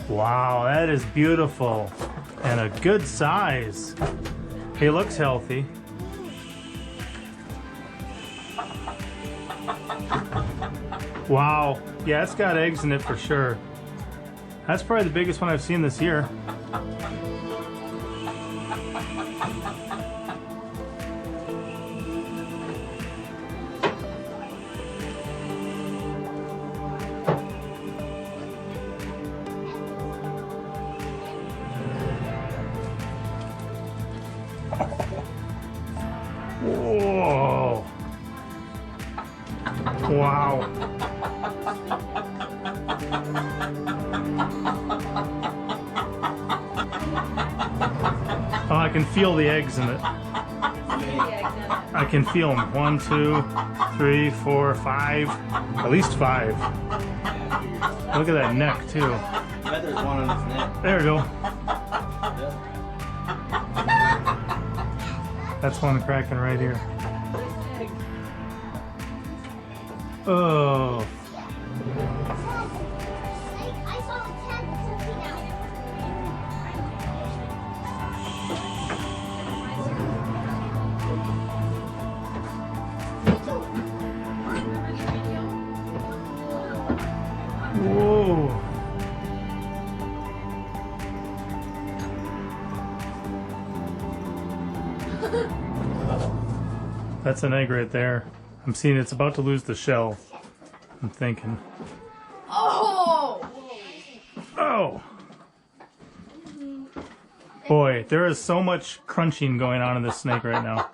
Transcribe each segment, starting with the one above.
Wow, that is beautiful and a good size. He looks healthy. Wow, yeah, it's got eggs in it for sure. That's probably the biggest one I've seen this year. Whoa! Wow! Oh, I can feel the eggs in it. I can feel them. 1, 2, 3, 4, 5. At least 5. Look at that neck, too. I bet there's one on his neck. There we go. Yep. That's one cracking right here. Oh. Whoa. That's an egg right there. I'm seeing it's about to lose the shell. I'm thinking. Oh! Oh! Boy, there is so much crunching going on in this snake right now.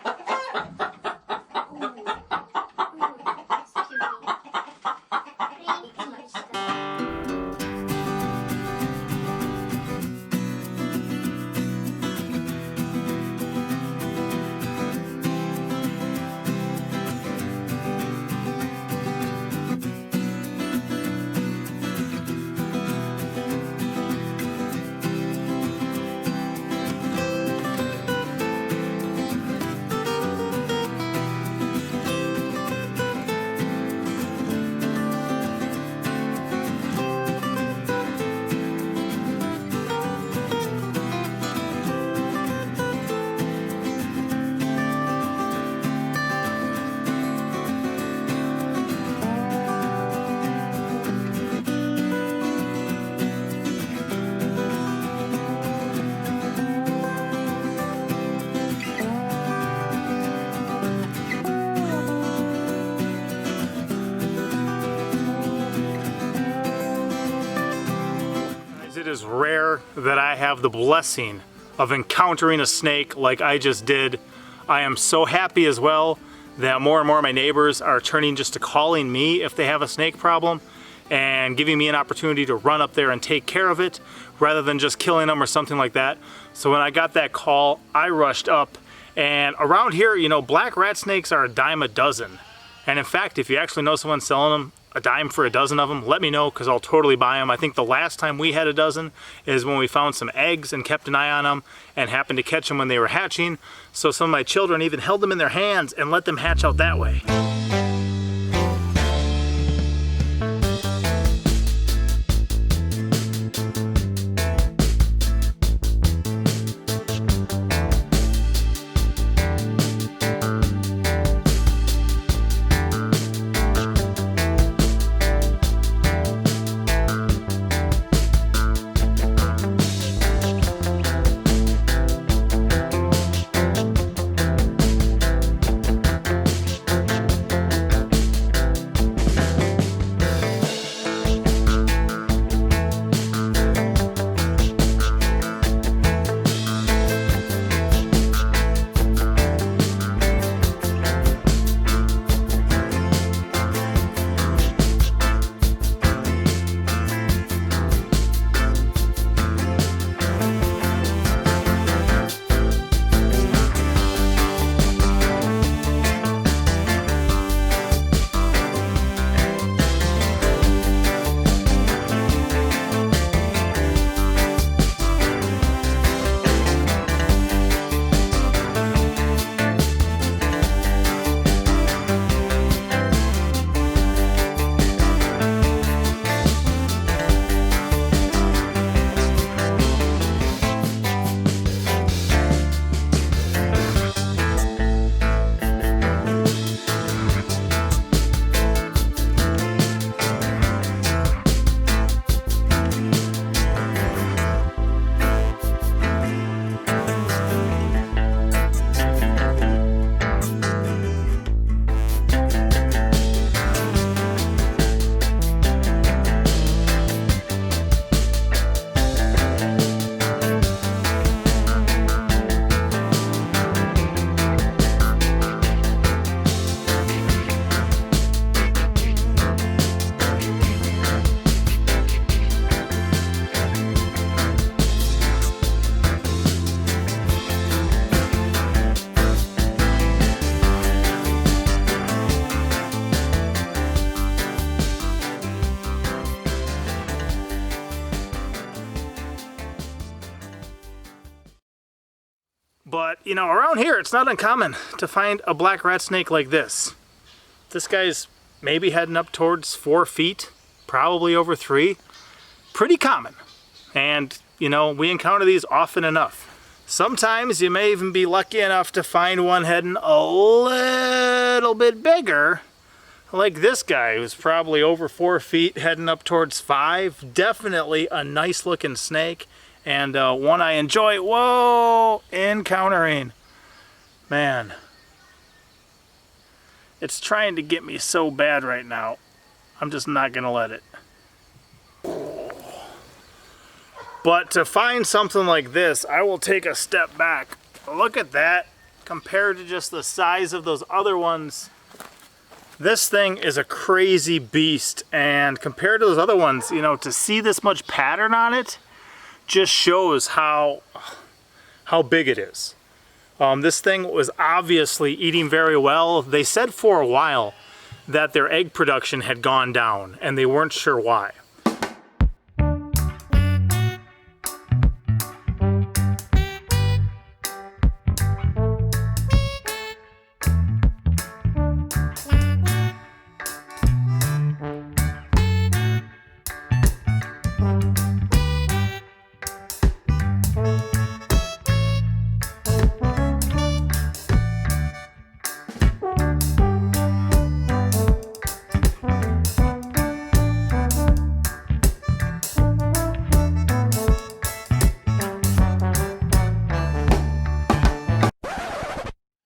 It is rare that I have the blessing of encountering a snake like I just did. I am so happy as well that more and more of my neighbors are turning just to calling me if they have a snake problem and giving me an opportunity to run up there and take care of it rather than just killing them or something like that. So when I got that call, I rushed up, and around here, you know, black rat snakes are a dime a dozen. And in fact, if you actually know someone selling them a dime for a dozen of them, let me know, because I'll totally buy them. I think the last time we had a dozen is when we found some eggs and kept an eye on them and happened to catch them when they were hatching. So some of my children even held them in their hands and let them hatch out that way. But, you know, around here, it's not uncommon to find a black rat snake like this. This guy's maybe heading up towards 4 feet, probably over 3. Pretty common. And, you know, we encounter these often enough. Sometimes you may even be lucky enough to find one heading a little bit bigger, like this guy, who's probably over 4 feet, heading up towards 5. Definitely a nice looking snake, and one I enjoy, encountering. Man, it's trying to get me so bad right now. I'm just not gonna let it. But to find something like this, I will take a step back. Look at that, compared to just the size of those other ones. This thing is a crazy beast, and compared to those other ones, you know, to see this much pattern on it just shows how big it is. This thing was obviously eating very well. They said for a while that their egg production had gone down, and they weren't sure why.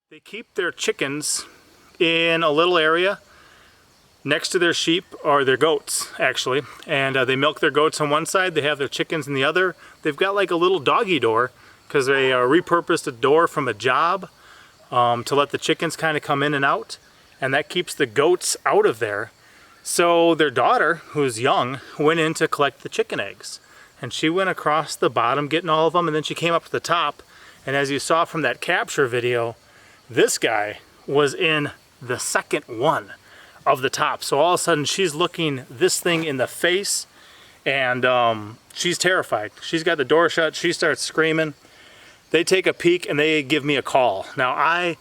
They keep their chickens in a little area next to their sheep, or their goats actually, and they milk their goats on one side, they have their chickens in the other. They've got like a little doggy door because they repurposed a door from a job to let the chickens kind of come in and out, and that keeps the goats out of there. So their daughter, who's young, went in to collect the chicken eggs, and she went across the bottom getting all of them, and then she came up to the top, and as you saw from that capture video, this guy was in the second one of the top. So all of a sudden she's looking this thing in the face, and she's terrified. She's got the door shut, she starts screaming. They take a peek and they give me a call. Now I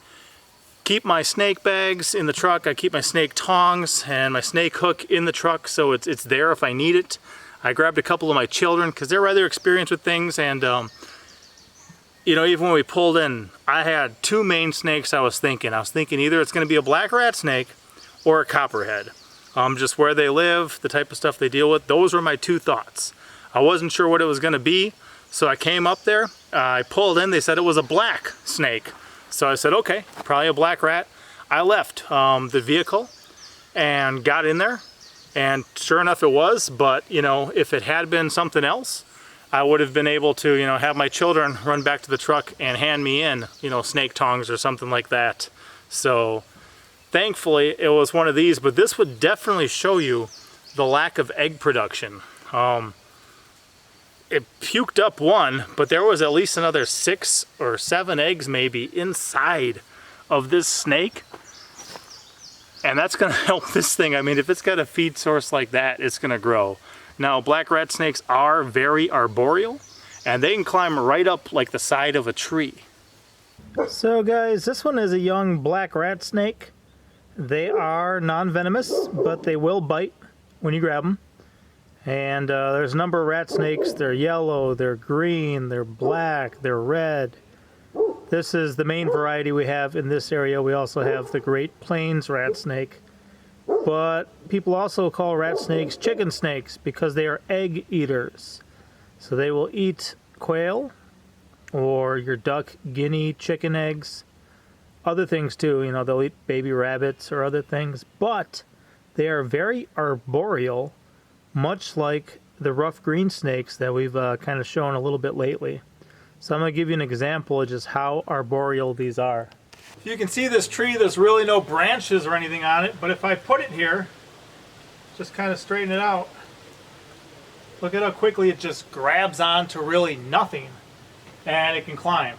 keep my snake bags in the truck, I keep my snake tongs and my snake hook in the truck, so it's there if I need it. I grabbed a couple of my children because they're rather experienced with things, and you know, even when we pulled in, I had 2 main snakes I was thinking. I was thinking either it's going to be a black rat snake or a copperhead. Just where they live, the type of stuff they deal with, those were my 2 thoughts. I wasn't sure what it was going to be, so I came up there, I pulled in, they said it was a black snake. So I said, okay, probably a black rat. I left the vehicle and got in there, and sure enough it was, but you know, if it had been something else, I would have been able to, you know, have my children run back to the truck and hand me in, you know, snake tongs or something like that. So thankfully it was one of these, but this would definitely show you the lack of egg production. It puked up 1, but there was at least another 6 or 7 eggs maybe inside of this snake. And that's gonna help this thing. I mean, if it's got a feed source like that, it's gonna grow. Now, black rat snakes are very arboreal, and they can climb right up like the side of a tree. So guys, this one is a young black rat snake. They are non-venomous, but they will bite when you grab them. And there's a number of rat snakes. They're yellow, they're green, they're black, they're red. This is the main variety we have in this area. We also have the Great Plains rat snake. But people also call rat snakes chicken snakes because they are egg eaters. So they will eat quail or your duck, guinea, chicken eggs, other things too. You know, they'll eat baby rabbits or other things, but they are very arboreal, much like the rough green snakes that we've kind of shown a little bit lately. So I'm going to give you an example of just how arboreal these are. You can see this tree, there's really no branches or anything on it, but if I put it here, just kind of straighten it out, look at how quickly it just grabs onto really nothing, and it can climb.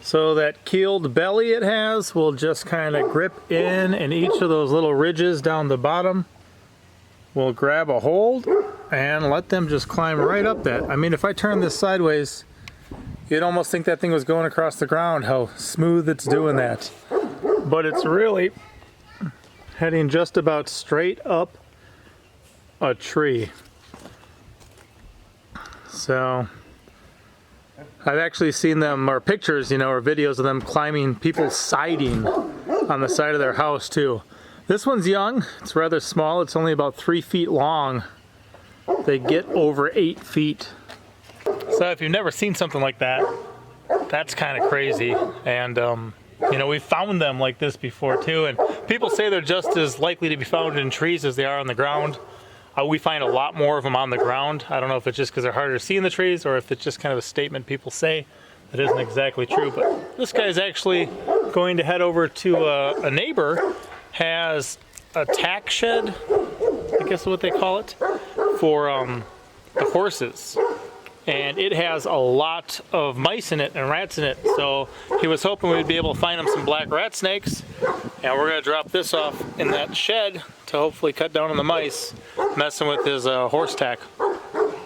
So that keeled belly it has will just kind of grip in, and each of those little ridges down the bottom will grab a hold and let them just climb right up that. I mean, if I turn this sideways, You'd almost think that thing was going across the ground, how smooth it's doing that. But it's really heading just about straight up a tree. So I've actually seen them, or pictures, you know, or videos of them climbing people's siding on the side of their house too. This one's young, it's rather small, it's only about 3 feet long. They get over 8 feet. So if you've never seen something like that, that's kind of crazy. And you know, we've found them like this before too, and people say they're just as likely to be found in trees as they are on the ground. We find a lot more of them on the ground. I don't know if it's just because they're harder to see in the trees or if it's just kind of a statement people say that isn't exactly true. But this guy's actually going to head over to a neighbor, has a tack shed, I guess is what they call it, for the horses. And it has a lot of mice in it and rats in it. So he was hoping we'd be able to find him some black rat snakes. And we're gonna drop this off in that shed to hopefully cut down on the mice messing with his horse tack.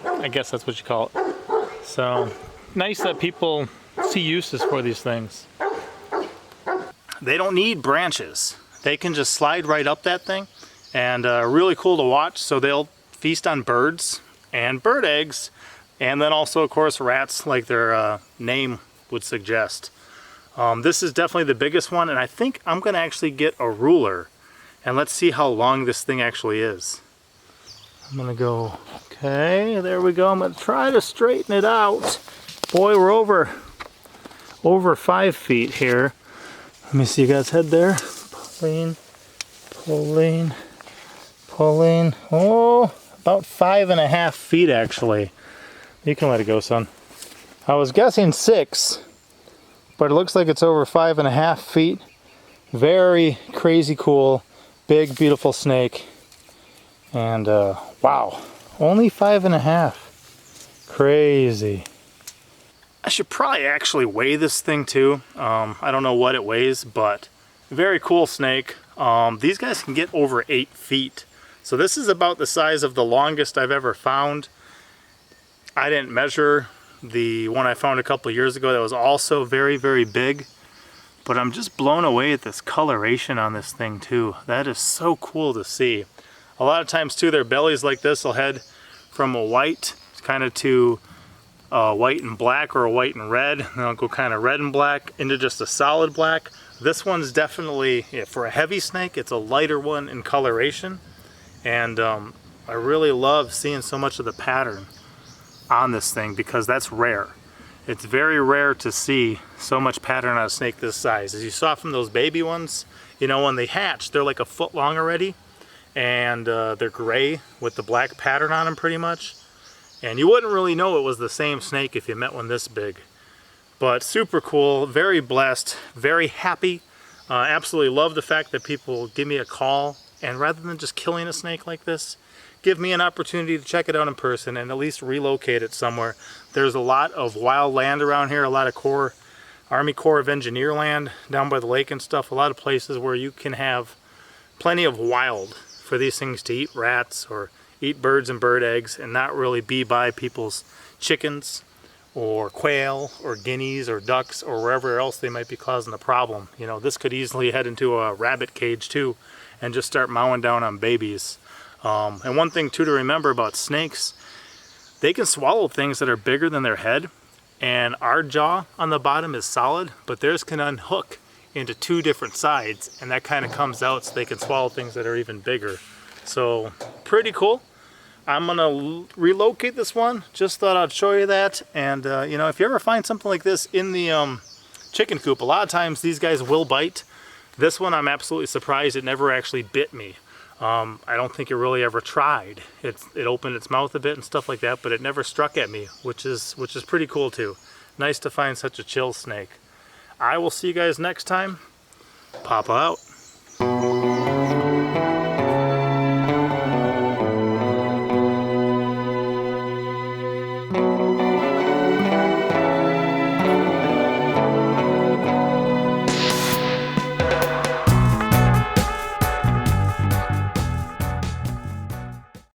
I guess that's what you call it. So nice that people see uses for these things. They don't need branches. They can just slide right up that thing, and really cool to watch. So they'll feast on birds and bird eggs, and then also, of course, rats, like their name would suggest. This is definitely the biggest one, and I think I'm gonna actually get a ruler, and let's see how long this thing actually is. I'm gonna go, okay, there we go. I'm gonna try to straighten it out. Boy, we're over 5 feet here. Let me see you guys' head there. Pulling, pulling, pulling. Oh, about 5.5 feet actually. You can let it go, son. I was guessing 6, but it looks like it's over 5.5 feet. Very crazy cool, big, beautiful snake. And wow, only 5.5. Crazy. I should probably actually weigh this thing too. I don't know what it weighs, but very cool snake. These guys can get over 8 feet. So this is about the size of the longest I've ever found. I didn't measure the one I found a couple years ago that was also very, very big. But I'm just blown away at this coloration on this thing too. That is so cool to see. A lot of times too, their bellies like this will head from a white kind of to white and black, or a white and red, and they'll go kind of red and black into just a solid black. This one's definitely, yeah, for a heavy snake, it's a lighter one in coloration. And I really love seeing so much of the pattern on this thing, because that's rare. It's very rare to see so much pattern on a snake this size. As you saw from those baby ones, you know, when they hatch, they're like a foot long already, and they're gray with the black pattern on them pretty much. And you wouldn't really know it was the same snake if you met one this big. But super cool, very blessed, very happy. Absolutely love the fact that people give me a call, and rather than just killing a snake like this, give me an opportunity to check it out in person and at least relocate it somewhere. There's a lot of wild land around here, a lot of Army Corps of Engineer land down by the lake and stuff, a lot of places where you can have plenty of wild for these things to eat rats or eat birds and bird eggs and not really be by people's chickens or quail or guineas or ducks or wherever else they might be causing a problem. You know, this could easily head into a rabbit cage too and just start mowing down on babies. And one thing too to remember about snakes, they can swallow things that are bigger than their head, and our jaw on the bottom is solid, but theirs can unhook into 2 different sides, and that kind of comes out so they can swallow things that are even bigger. So pretty cool. I'm gonna relocate this one. Just thought I'd show you that. And you know, if you ever find something like this in the chicken coop, a lot of times these guys will bite. This one, I'm absolutely surprised it never actually bit me. I don't think it really ever tried. It opened its mouth a bit and stuff like that, but it never struck at me, which is pretty cool too. Nice to find such a chill snake. I will see you guys next time. Papa out.